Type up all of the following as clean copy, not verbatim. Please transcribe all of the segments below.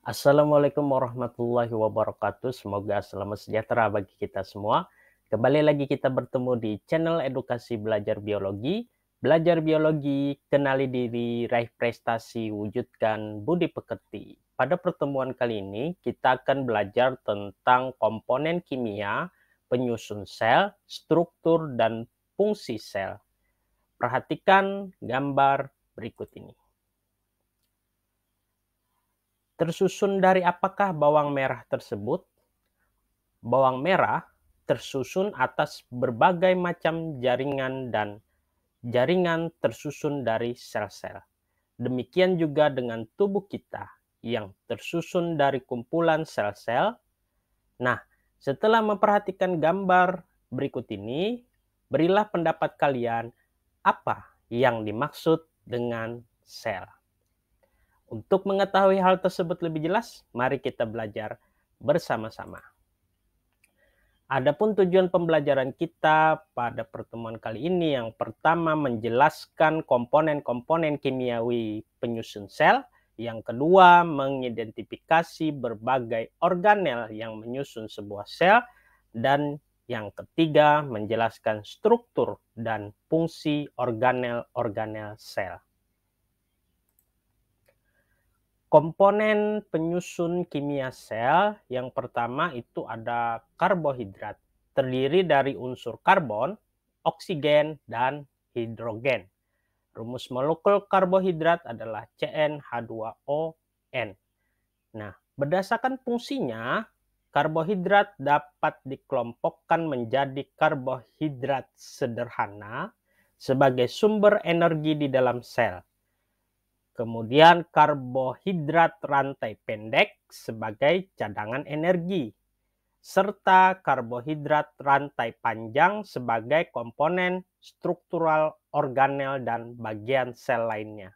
Assalamualaikum warahmatullahi wabarakatuh. Semoga selamat sejahtera bagi kita semua. Kembali lagi kita bertemu di channel edukasi belajar biologi. Belajar biologi, kenali diri, raih prestasi, wujudkan budi pekerti. Pada pertemuan kali ini, kita akan belajar tentang komponen kimia, penyusun sel, struktur, dan fungsi sel. Perhatikan gambar berikut ini. Tersusun dari apakah bawang merah tersebut? Bawang merah tersusun atas berbagai macam jaringan dan jaringan tersusun dari sel-sel. Demikian juga dengan tubuh kita yang tersusun dari kumpulan sel-sel. Nah, setelah memperhatikan gambar berikut ini, berilah pendapat kalian apa yang dimaksud dengan sel. Untuk mengetahui hal tersebut lebih jelas, mari kita belajar bersama-sama. Adapun tujuan pembelajaran kita pada pertemuan kali ini yang pertama menjelaskan komponen-komponen kimiawi penyusun sel, yang kedua mengidentifikasi berbagai organel yang menyusun sebuah sel, dan yang ketiga menjelaskan struktur dan fungsi organel-organel sel. Komponen penyusun kimia sel yang pertama itu ada karbohidrat. Terdiri dari unsur karbon, oksigen, dan hidrogen. Rumus molekul karbohidrat adalah CnH2ON. Nah, berdasarkan fungsinya, karbohidrat dapat dikelompokkan menjadi karbohidrat sederhana sebagai sumber energi di dalam sel. Kemudian karbohidrat rantai pendek sebagai cadangan energi, serta karbohidrat rantai panjang sebagai komponen struktural organel dan bagian sel lainnya.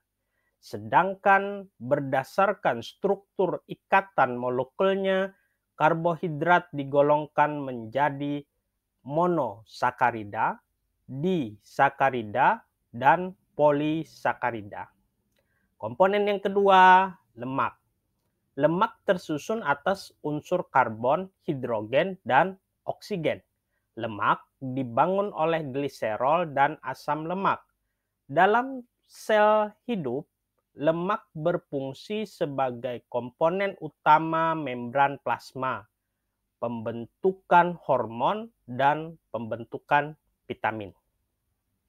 Sedangkan berdasarkan struktur ikatan molekulnya, karbohidrat digolongkan menjadi monosakarida, disakarida, dan polisakarida. Komponen yang kedua, lemak. Lemak tersusun atas unsur karbon, hidrogen, dan oksigen. Lemak dibangun oleh gliserol dan asam lemak. Dalam sel hidup, lemak berfungsi sebagai komponen utama membran plasma, pembentukan hormon, dan pembentukan vitamin.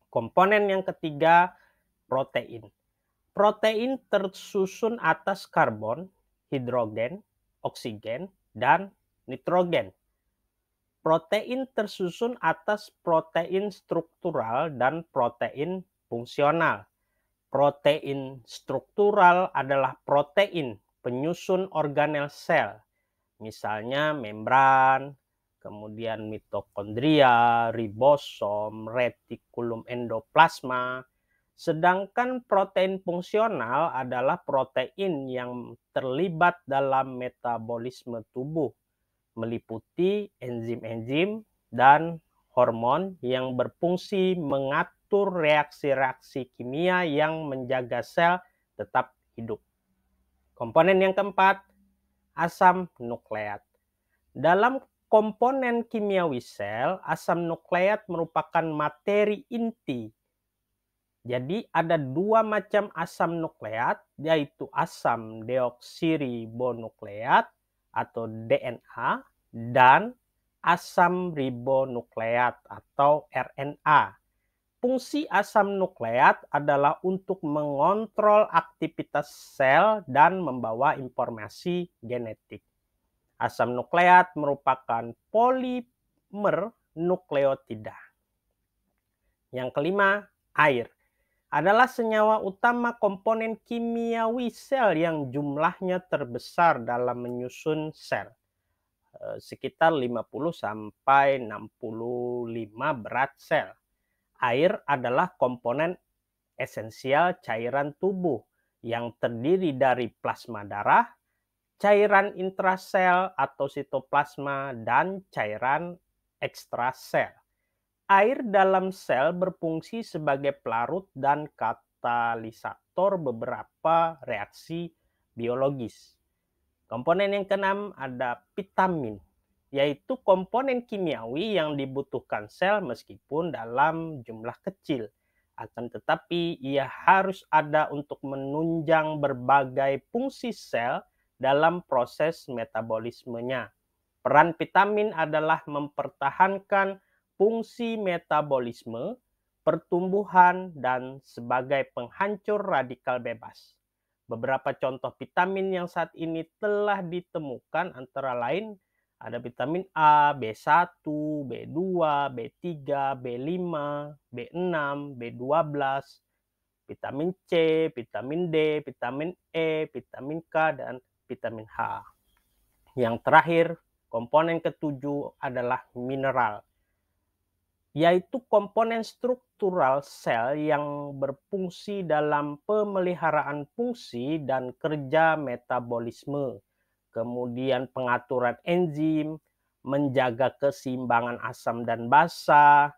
Komponen yang ketiga, protein. Protein tersusun atas karbon, hidrogen, oksigen, dan nitrogen. Protein tersusun atas protein struktural dan protein fungsional. Protein struktural adalah protein penyusun organel sel, misalnya membran, kemudian mitokondria, ribosom, retikulum endoplasma. Sedangkan protein fungsional adalah protein yang terlibat dalam metabolisme tubuh, meliputi enzim-enzim dan hormon yang berfungsi mengatur reaksi-reaksi kimia yang menjaga sel tetap hidup. Komponen yang keempat, asam nukleat. Dalam komponen kimiawi sel, asam nukleat merupakan materi inti. Jadi ada dua macam asam nukleat, yaitu asam deoksiribonukleat atau DNA dan asam ribonukleat atau RNA. Fungsi asam nukleat adalah untuk mengontrol aktivitas sel dan membawa informasi genetik. Asam nukleat merupakan polimer nukleotida. Yang kelima, air adalah senyawa utama komponen kimiawi sel yang jumlahnya terbesar dalam menyusun sel, sekitar 50 sampai 65 berat sel. Air adalah komponen esensial cairan tubuh yang terdiri dari plasma darah, cairan intrasel atau sitoplasma, dan cairan ekstrasel. Air dalam sel berfungsi sebagai pelarut dan katalisator beberapa reaksi biologis. Komponen yang keenam ada vitamin, yaitu komponen kimiawi yang dibutuhkan sel meskipun dalam jumlah kecil. Akan tetapi ia harus ada untuk menunjang berbagai fungsi sel dalam proses metabolismenya. Peran vitamin adalah mempertahankan fungsi metabolisme, pertumbuhan, dan sebagai penghancur radikal bebas. Beberapa contoh vitamin yang saat ini telah ditemukan antara lain ada vitamin A, B1, B2, B3, B5, B6, B12, vitamin C, vitamin D, vitamin E, vitamin K, dan vitamin H. Yang terakhir, komponen ketujuh adalah mineral, yaitu komponen struktural sel yang berfungsi dalam pemeliharaan fungsi dan kerja metabolisme, kemudian pengaturan enzim, menjaga keseimbangan asam dan basa.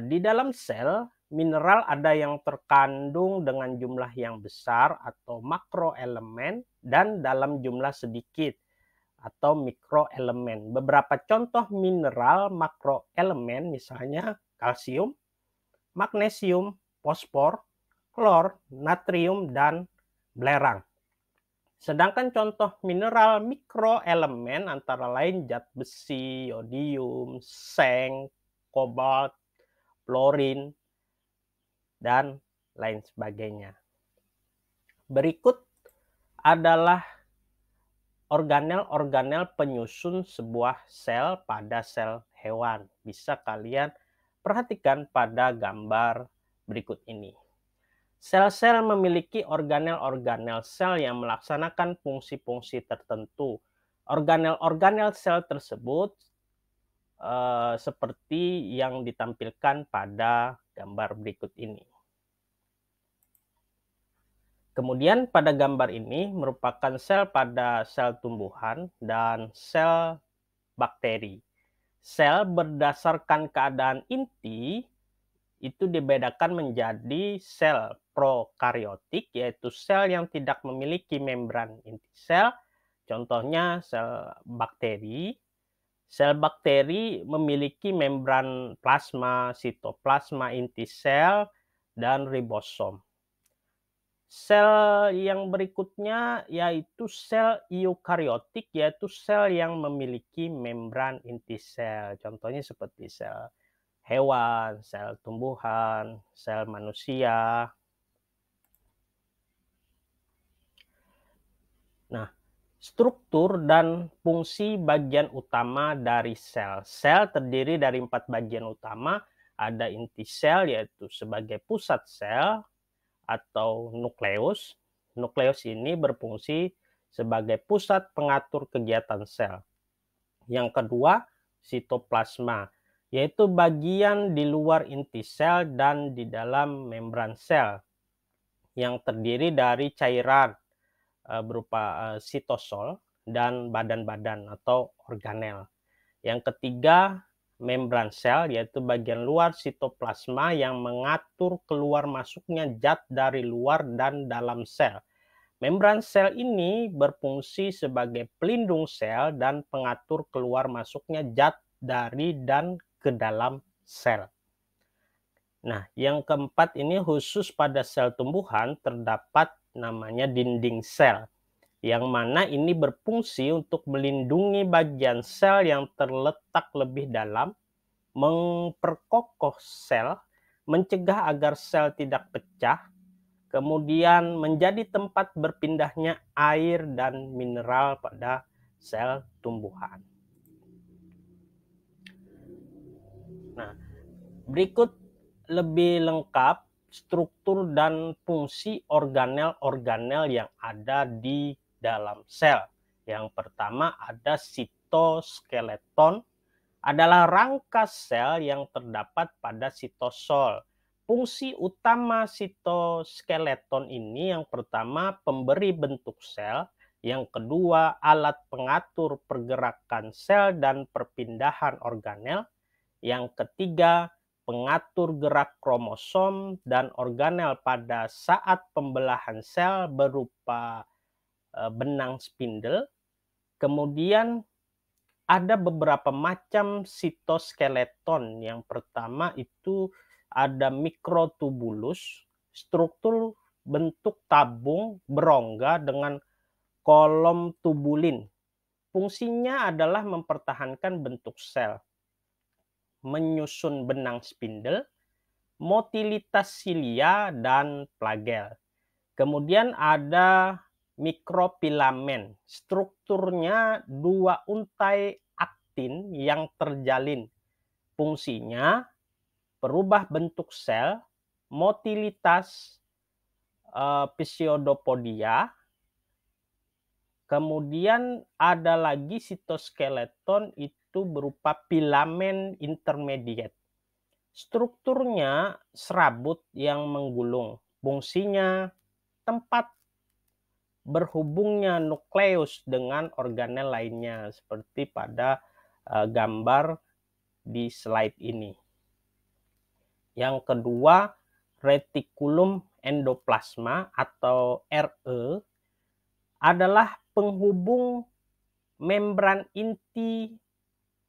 Di dalam sel, mineral ada yang terkandung dengan jumlah yang besar atau makroelemen dan dalam jumlah sedikit atau mikroelemen. Beberapa contoh mineral makroelemen misalnya kalsium, magnesium, fosfor, klor, natrium, dan belerang. Sedangkan contoh mineral mikroelemen antara lain zat besi, yodium, seng, kobalt, fluorin, dan lain sebagainya. Berikut adalah organel-organel penyusun sebuah sel pada sel hewan. Bisa kalian perhatikan pada gambar berikut ini. Sel-sel memiliki organel-organel sel yang melaksanakan fungsi-fungsi tertentu. Organel-organel sel tersebut seperti yang ditampilkan pada gambar berikut ini. Kemudian pada gambar ini merupakan sel pada sel tumbuhan dan sel bakteri. Sel berdasarkan keadaan inti itu dibedakan menjadi sel prokaryotik, yaitu sel yang tidak memiliki membran inti sel. Contohnya sel bakteri. Sel bakteri memiliki membran plasma, sitoplasma inti sel, dan ribosom. Sel yang berikutnya yaitu sel eukaryotik, yaitu sel yang memiliki membran inti sel. Contohnya seperti sel hewan, sel tumbuhan, sel manusia. Nah, struktur dan fungsi bagian utama dari sel. Sel terdiri dari 4 bagian utama. Ada inti sel yaitu sebagai pusat sel atau nukleus. Nukleus ini berfungsi sebagai pusat pengatur kegiatan sel. Yang kedua, sitoplasma, yaitu bagian di luar inti sel dan di dalam membran sel yang terdiri dari cairan berupa sitosol dan badan-badan atau organel. Yang ketiga, membran sel, yaitu bagian luar sitoplasma yang mengatur keluar masuknya zat dari luar dan dalam sel. Membran sel ini berfungsi sebagai pelindung sel dan pengatur keluar masuknya zat dari dan ke dalam sel. Nah, yang keempat ini khusus pada sel tumbuhan terdapat namanya dinding sel, yang mana ini berfungsi untuk melindungi bagian sel yang terletak lebih dalam, memperkokoh sel, mencegah agar sel tidak pecah, kemudian menjadi tempat berpindahnya air dan mineral pada sel tumbuhan. Nah, berikut lebih lengkap struktur dan fungsi organel-organel yang ada di dalam sel. Yang pertama ada sitoskeleton, adalah rangka sel yang terdapat pada sitosol. Fungsi utama sitoskeleton ini yang pertama pemberi bentuk sel, yang kedua alat pengatur pergerakan sel dan perpindahan organel, yang ketiga pengatur gerak kromosom dan organel pada saat pembelahan sel berupa benang spindle. Kemudian ada beberapa macam sitoskeleton. Yang pertama itu ada mikrotubulus, struktur bentuk tabung berongga dengan kolom tubulin. Fungsinya adalah mempertahankan bentuk sel, menyusun benang spindle, motilitas silia, dan flagel. Kemudian ada mikrofilamen. Strukturnya dua untai aktin yang terjalin. Fungsinya berubah bentuk sel, motilitas pseudopodia. Kemudian ada lagi sitoskeleton itu berupa filamen intermediate. Strukturnya serabut yang menggulung. Fungsinya tempat berhubungnya nukleus dengan organel lainnya seperti pada gambar di slide ini. Yang kedua, retikulum endoplasma atau RE adalah penghubung membran inti,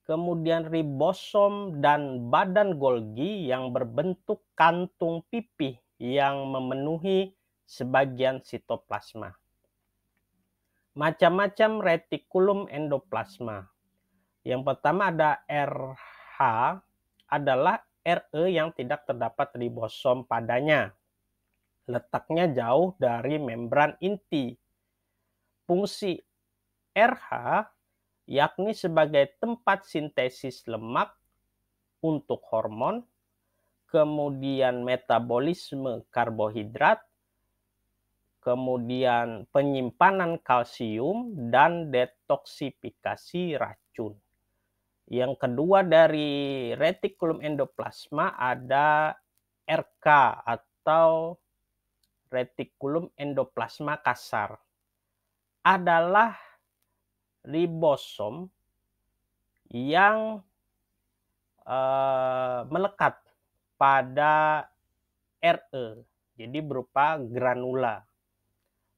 kemudian ribosom dan badan Golgi yang berbentuk kantung pipih yang memenuhi sebagian sitoplasma. Macam-macam retikulum endoplasma. Yang pertama ada RH, adalah RE yang tidak terdapat ribosom padanya. Letaknya jauh dari membran inti. Fungsi RH yakni sebagai tempat sintesis lemak untuk hormon, kemudian metabolisme karbohidrat, kemudian penyimpanan kalsium, dan detoksifikasi racun. Yang kedua dari retikulum endoplasma ada RK atau retikulum endoplasma kasar. Adalah ribosom yang melekat pada RE, jadi berupa granula.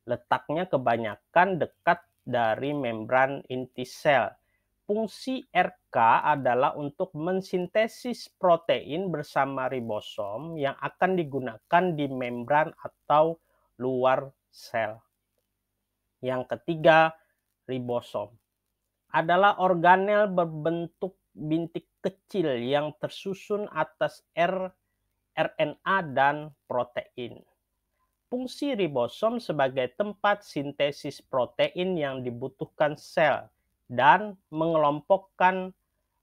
Letaknya kebanyakan dekat dari membran inti sel. Fungsi RK adalah untuk mensintesis protein bersama ribosom yang akan digunakan di membran atau luar sel. Yang ketiga, ribosom adalah organel berbentuk bintik kecil yang tersusun atas RNA dan protein. Fungsi ribosom sebagai tempat sintesis protein yang dibutuhkan sel dan mengelompokkan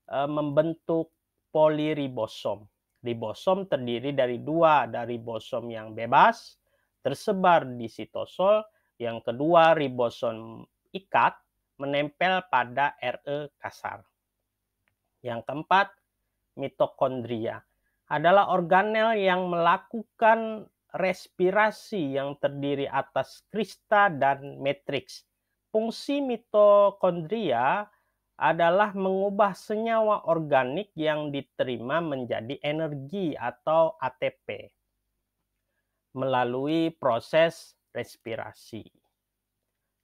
membentuk poliribosom. Ribosom terdiri dari dua, dari ribosom yang bebas tersebar di sitosol, yang kedua ribosom ikat menempel pada RE kasar. Yang keempat, mitokondria adalah organel yang melakukan respirasi yang terdiri atas krista dan matriks. Fungsi mitokondria adalah mengubah senyawa organik yang diterima menjadi energi atau ATP melalui proses respirasi.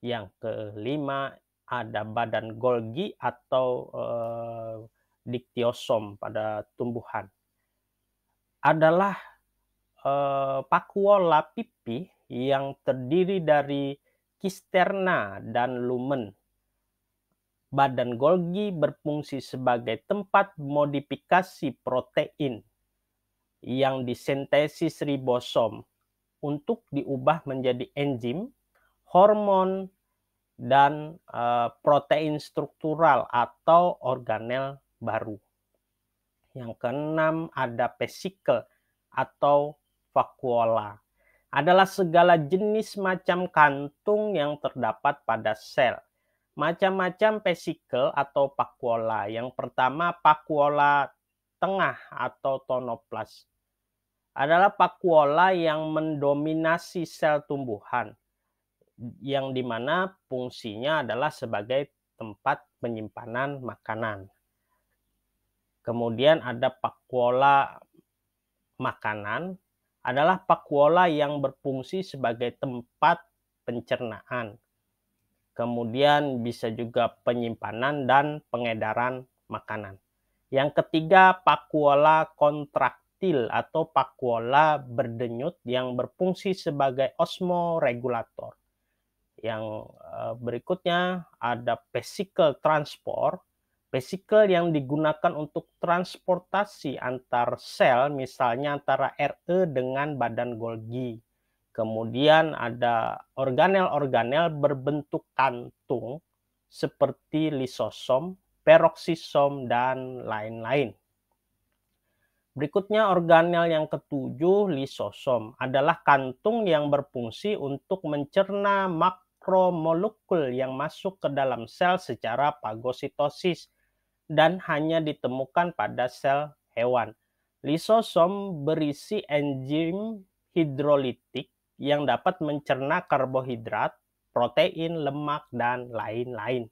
Yang kelima ada badan Golgi atau diktiosom pada tumbuhan. Adalah vakuola pipih yang terdiri dari kisterna dan lumen. Badan Golgi berfungsi sebagai tempat modifikasi protein yang disintesis ribosom untuk diubah menjadi enzim, hormon, dan protein struktural atau organel baru. Yang keenam ada vesikel atau vakuola. Adalah segala jenis macam kantung yang terdapat pada sel. Macam-macam vesikel atau vakuola. Yang pertama vakuola tengah atau tonoplas. Adalah vakuola yang mendominasi sel tumbuhan, yang dimana fungsinya adalah sebagai tempat penyimpanan makanan. Kemudian ada vakuola makanan, adalah vakuola yang berfungsi sebagai tempat pencernaan. Kemudian bisa juga penyimpanan dan pengedaran makanan. Yang ketiga, vakuola kontraktil atau vakuola berdenyut yang berfungsi sebagai osmoregulator. Yang berikutnya ada vesicle transport. Vesicle yang digunakan untuk transportasi antar sel, misalnya antara RE dengan badan Golgi. Kemudian ada organel-organel berbentuk kantung seperti lisosom, peroksisom, dan lain-lain. Berikutnya organel yang ketujuh, lisosom, adalah kantung yang berfungsi untuk mencerna makromolekul yang masuk ke dalam sel secara fagositosis dan hanya ditemukan pada sel hewan. Lisosom berisi enzim hidrolitik yang dapat mencerna karbohidrat, protein, lemak, dan lain-lain.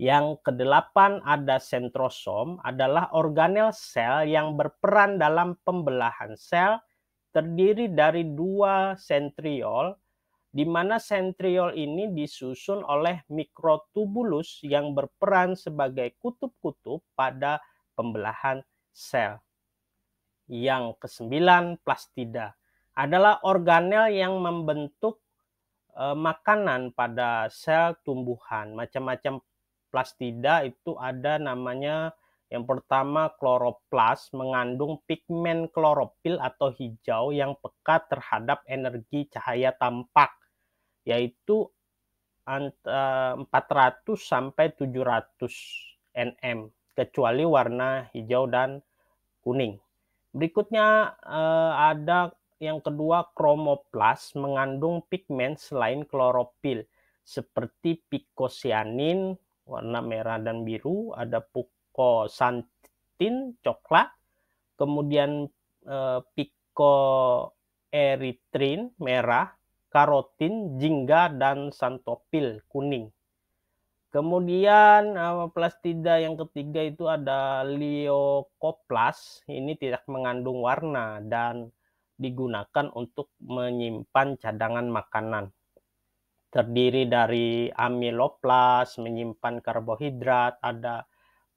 Yang kedelapan ada sentrosom, adalah organel sel yang berperan dalam pembelahan sel, terdiri dari dua sentriol, di mana sentriol ini disusun oleh mikrotubulus yang berperan sebagai kutub-kutub pada pembelahan sel. Yang kesembilan, plastida, adalah organel yang membentuk makanan pada sel tumbuhan. Macam-macam plastida itu ada, namanya yang pertama kloroplas, mengandung pigmen klorofil atau hijau yang peka terhadap energi cahaya tampak, yaitu 400 sampai 700 nm, kecuali warna hijau dan kuning. Berikutnya ada yang kedua kromoplas, mengandung pigmen selain klorofil seperti pikosianin warna merah dan biru, ada pukosantin coklat, kemudian pikoeritrin merah, karotin, jingga, dan santopil kuning. Kemudian plastida yang ketiga itu ada liokoplas. Ini tidak mengandung warna dan digunakan untuk menyimpan cadangan makanan. Terdiri dari amiloplas, menyimpan karbohidrat, ada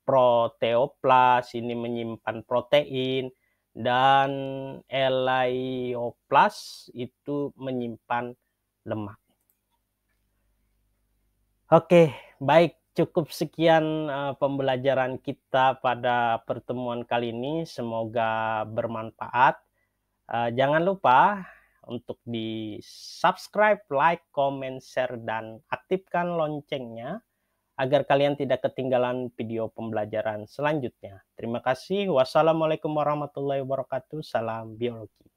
proteoplas, ini menyimpan protein, dan elaioplas itu menyimpan lemak. Oke, baik, cukup sekian pembelajaran kita pada pertemuan kali ini. Semoga bermanfaat. Jangan lupa untuk di-subscribe, like, comment, share, dan aktifkan loncengnya agar kalian tidak ketinggalan video pembelajaran selanjutnya. Terima kasih. Wassalamualaikum warahmatullahi wabarakatuh. Salam biologi.